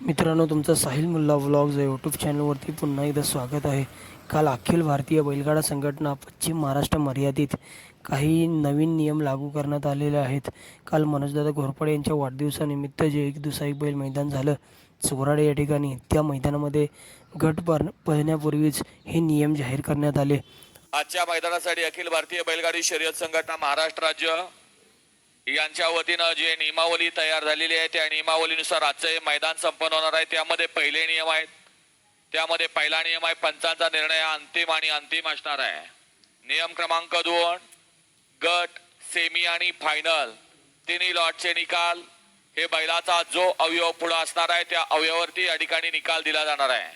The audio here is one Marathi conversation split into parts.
मित्रांनो, तुमचं साहिल मुल्ला व्लॉग्स या यूट्यूब चॅनलवरती पुन्हा एकदा स्वागत आहे. काल अखिल भारतीय बैलगाडा संघटना पश्चिम महाराष्ट्र मर्यादित काही नवीन नियम लागू करण्यात आलेले आहेत. काल मनोजदादा घोरपडे यांच्या वाढदिवसानिमित्त जे एक दुसरा बैल मैदान झालं चोराडे या ठिकाणी, त्या मैदानामध्ये गट पळण्यापूर्वीच हे नियम जाहीर करण्यात आले. आजच्या मैदानासाठी अखिल भारतीय बैलगाडी शर्यत संघटना महाराष्ट्र राज्य यांच्या वतीनं जे नियमावली तयार झालेली आहे त्या नियमावलीनुसार आजचं हे मैदान संपन्न होणार आहे. त्यामध्ये पहिले नियम आहेत. त्यामध्ये पहिला नियम आहे पंचांचा निर्णय अंतिम आणि अंतिम असणार आहे. नियम क्रमांक 2, गट, सेमी आणि फायनल तिन्ही लॉटचे निकाल हे बैलाचा जो अवयव पुढे असणार आहे त्या अवयवावरती या ठिकाणी निकाल दिला जाणार आहे.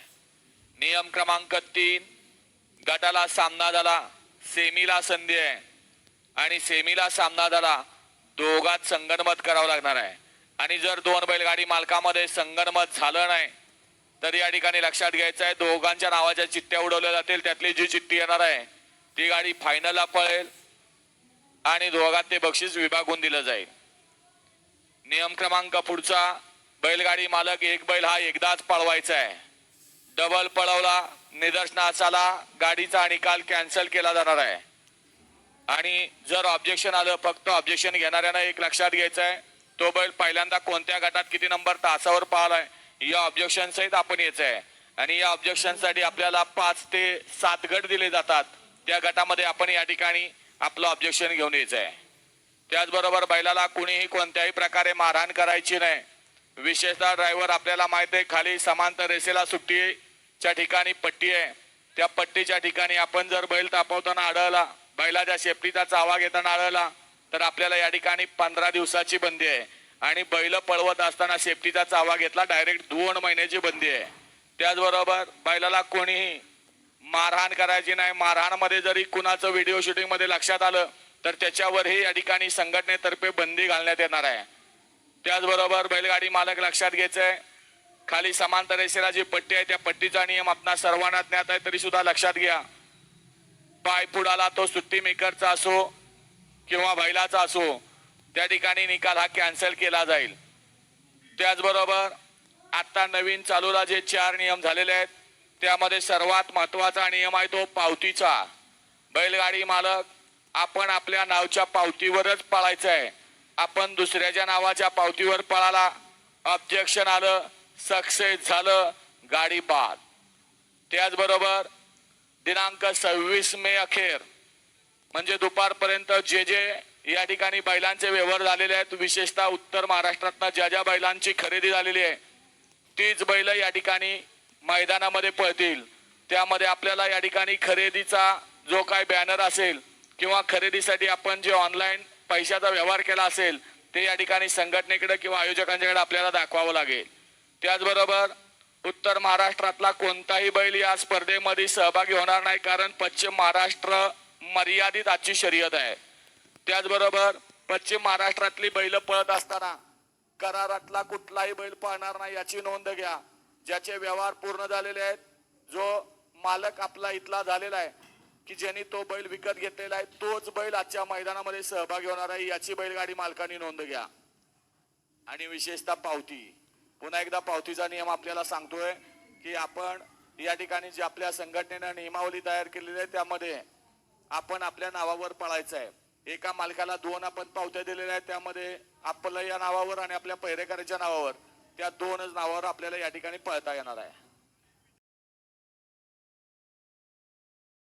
नियम क्रमांक 3, गटाला सामना झाला, सेमीला संधी आहे आणि सेमीला सामना झाला, दोघात संगनमत करावं लागणार आहे. आणि जर दोन बैलगाडी मालकामध्ये संगनमत झालं नाही तर या ठिकाणी लक्षात घ्यायचं आहे दोघांच्या नावाच्या चिठ्ठ्या उडवल्या जातील. त्यातली जी चिठ्ठी येणार आहे ती गाडी फायनलला पळेल आणि दोघात ते बक्षीस विभागून दिलं जाईल. नियम क्रमांक पुढचा, बैलगाडी मालक एक बैल हा एकदाच पळवायचा आहे. डबल पळवला, निदर्शनास आला, गाडीचा निकाल कॅन्सल केला जाणार आहे. आणि जर ऑब्जेक्शन आलं, फक्त ऑब्जेक्शन घेणाऱ्यांना एक लक्षात घ्यायचं आहे तो बैल पहिल्यांदा कोणत्या गटात किती नंबर तासावर पळालाय या ऑब्जेक्शन सहित आपण यायचं आहे. आणि या ऑब्जेक्शन साठी आपल्याला 5 ते 7 गट दिले जातात. त्या गटामध्ये आपण या ठिकाणी आपलं ऑब्जेक्शन घेऊन यायचं आहे. त्याचबरोबर बैलाला कुणीही कोणत्याही प्रकारे मारहाण करायची नाही. विशेषतः ड्रायव्हर, आपल्याला माहिती आहे खाली समांतर रेषेला सुट्टीच्या ठिकाणी पट्टी आहे. त्या पट्टीच्या ठिकाणी आपण जर बैल तापवताना आढळला, बैलाच्या शेपटीचा चावा घेताना आढळला तर आपल्याला या ठिकाणी 15 दिवसाची बंदी आहे. आणि बैल पळवत असताना शेपटीचा चावा घेतला डायरेक्ट 2 महिन्याची बंदी आहे. त्याचबरोबर बैलाला कोणीही मारहाण करायची नाही. मारहाणमध्ये जरी कुणाचं व्हिडिओ शूटिंग मध्ये लक्षात आलं तर त्याच्यावरही या ठिकाणी संघटनेतर्फे बंदी घालण्यात येणार आहे. त्याचबरोबर बैलगाडी मालक लक्षात घ्यायचंय खाली समांतर रेषेला जी पट्टी आहे त्या पट्टीचा नियम आपणा सर्वांना ज्ञात आहे, तरी सुद्धा लक्षात घ्या. पाय पुढाला तो सुट्टी मेकरचा असो किंवा बैलाचा असो त्या ठिकाणी निकाल हा कॅन्सल केला जाईल. त्याचबरोबर आता नवीन चालूला जे 4 नियम झालेले आहेत त्यामध्ये सर्वात महत्वाचा नियम आहे तो पावतीचा. बैलगाडी मालक आपण आपल्या नावाच्या पावतीवरच पळायचं आहे. आपण दुसऱ्याच्या नावाच्या पावतीवर पळाला, ऑब्जेक्शन आलं, सक्सेस झालं, गाडी बाद. त्याचबरोबर दिनांक 26 मे अखेर म्हणजे दुपारपर्यंत जे या ठिकाणी बैलांचे व्यवहार झालेले आहेत, विशेषतः उत्तर महाराष्ट्रातनं ज्या बैलांची खरेदी झालेली आहे तीच बैल या ठिकाणी मैदानामध्ये पळतील. त्यामध्ये आपल्याला या ठिकाणी खरेदीचा जो काय बॅनर असेल किंवा खरेदीसाठी आपण जे ऑनलाईन पैशाचा व्यवहार केला असेल ते या ठिकाणी संघटनेकडे किंवा आयोजकांच्याकडे आपल्याला दाखवावं लागेल. त्याचबरोबर उत्तर महाराष्ट्रातला कोणताही बैल या स्पर्धेमध्ये सहभागी होणार नाही, कारण पश्चिम महाराष्ट्र मर्यादित आजची शर्यत आहे. त्याचबरोबर पश्चिम महाराष्ट्रातली बैल पळत असताना करारातला कुठलाही बैल पळणार नाही याची नोंद घ्या. ज्याचे व्यवहार पूर्ण झालेले आहेत, जो मालक आपला इथला झालेला आहे की ज्यांनी तो बैल विकत घेतलेला आहे तोच बैल आजच्या मैदानामध्ये सहभागी होणार आहे याची बैलगाडी मालकांनी नोंद घ्या. आणि विशेषतः पावती, पुन्हा एकदा पावतीचा नियम आपल्याला सांगतोय की आपण या ठिकाणी जे आपल्या संघटनेने नियमावली तयार केलेली आहे त्यामध्ये आपण आपल्या नावावर पळायचं आहे. एका मालकाला 2 आपण पावत्या दिलेल्या आहेत, त्यामध्ये आपल्या या नावावर आणि आपल्या पहिरेकराच्या नावावर त्या 2च नावावर आपल्याला या ठिकाणी पळता येणार आहे.